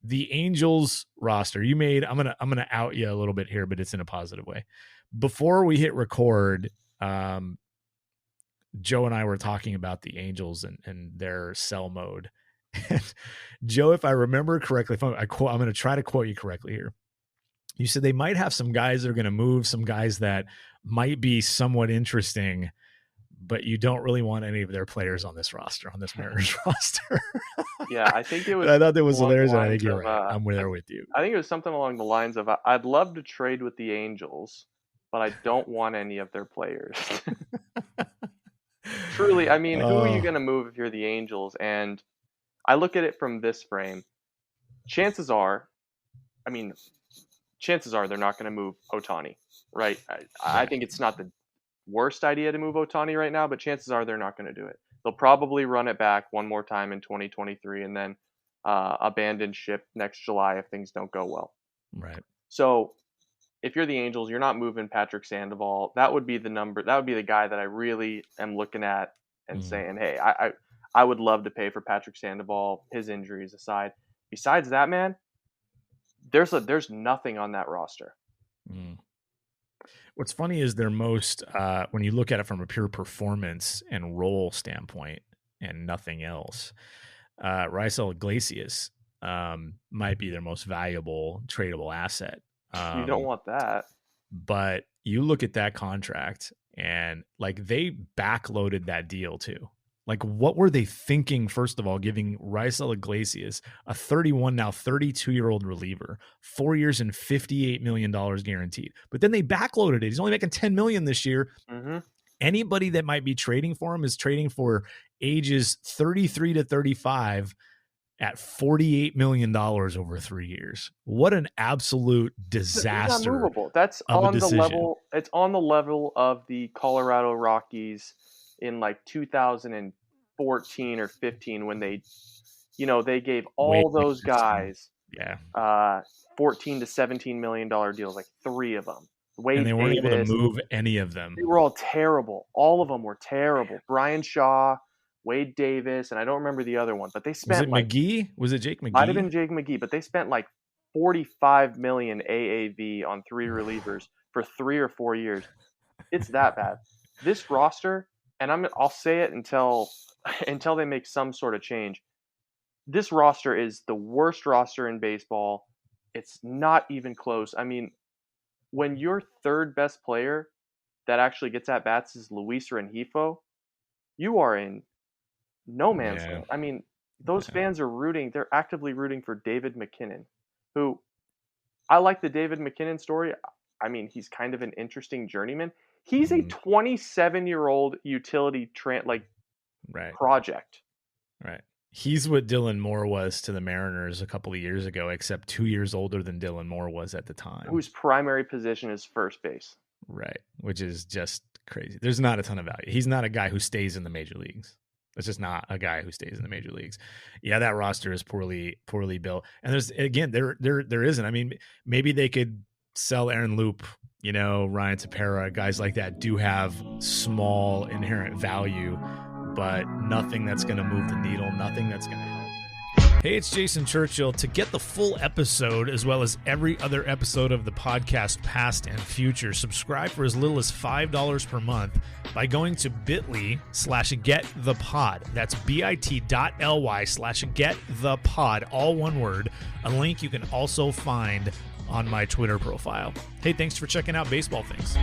the Angels roster you made, I'm gonna out you a little bit here, but it's in a positive way. Before we hit record, Joe and I were talking about the Angels and their sell mode. And Joe, if I remember correctly, I'm going to try to quote you correctly here. You said they might have some guys that are going to move, some guys that might be somewhat interesting, but you don't really want any of their players on this roster, on this Mariners roster. Yeah, I think it was. I thought that was hilarious. I think you're right. I'm there with you. I think it was something along the lines of, I'd love to trade with the Angels, but I don't want any of their players. Truly, I mean, who are you going to move if you're the Angels? And I look at it from this frame. Chances are they're not going to move Ohtani, right? I think it's not the worst idea to move Ohtani right now, but chances are they're not going to do it. They'll probably run it back one more time in 2023 and then abandon ship next July if things don't go well. Right. So if you're the Angels, you're not moving Patrick Sandoval. That would be the number. That would be the guy that I really am looking at and saying, hey, I would love to pay for Patrick Sandoval, his injuries aside. Besides that, man, there's nothing on that roster. What's funny is their most, when you look at it from a pure performance and role standpoint and nothing else, Raisel Iglesias might be their most valuable tradable asset. You don't want that. But you look at that contract and like they backloaded that deal too. Like what were they thinking, first of all, giving Raisel Iglesias, a 32-year-old reliever, 4 years and $58 million guaranteed. But then they backloaded it. He's only making $10 million this year. Mm-hmm. Anybody that might be trading for him is trading for ages 33 to 35 at $48 million over 3 years. What an absolute disaster. It's unmovable. That's on the level. It's on the level of the Colorado Rockies in like 2014 or 15 when they gave all those guys $14 to $17 million deals, like 3 of them. And they weren't able to move any of them. They were all terrible. All of them were terrible. Brian Shaw, Wade Davis, and I don't remember the other one, but they spent McGee? Was it Jake McGee? Might have been Jake McGee, but they spent like $45 million AAV on 3 relievers for 3 or 4 years. It's that bad. This roster, and I'll say it until they make some sort of change. This roster is the worst roster in baseball. It's not even close. I mean, when your third best player that actually gets at bats is Luis Rengifo, you are in no man's land. I mean, those fans are rooting. They're actively rooting for David McKinnon, who I like the David McKinnon story. I mean, he's kind of an interesting journeyman. He's a 27-year-old utility project. Right. He's what Dylan Moore was to the Mariners a couple of years ago, except 2 years older than Dylan Moore was at the time. Whose primary position is first base. Right. Which is just crazy. There's not a ton of value. He's not a guy who stays in the major leagues. That's just not a guy who stays in the major leagues. Yeah, that roster is poorly built. And there isn't. I mean, maybe they could sell Aaron Loop, Ryan Tepera, guys like that do have small inherent value, but nothing that's going to move the needle, nothing that's going to help. Hey, it's Jason Churchill. To get the full episode, as well as every other episode of the podcast, past and future, subscribe for as little as $5 per month by going to bit.ly/getthepod. That's bit.ly/getthepod, all one word. A link you can also find on my Twitter profile. Hey, thanks for checking out Baseball Things.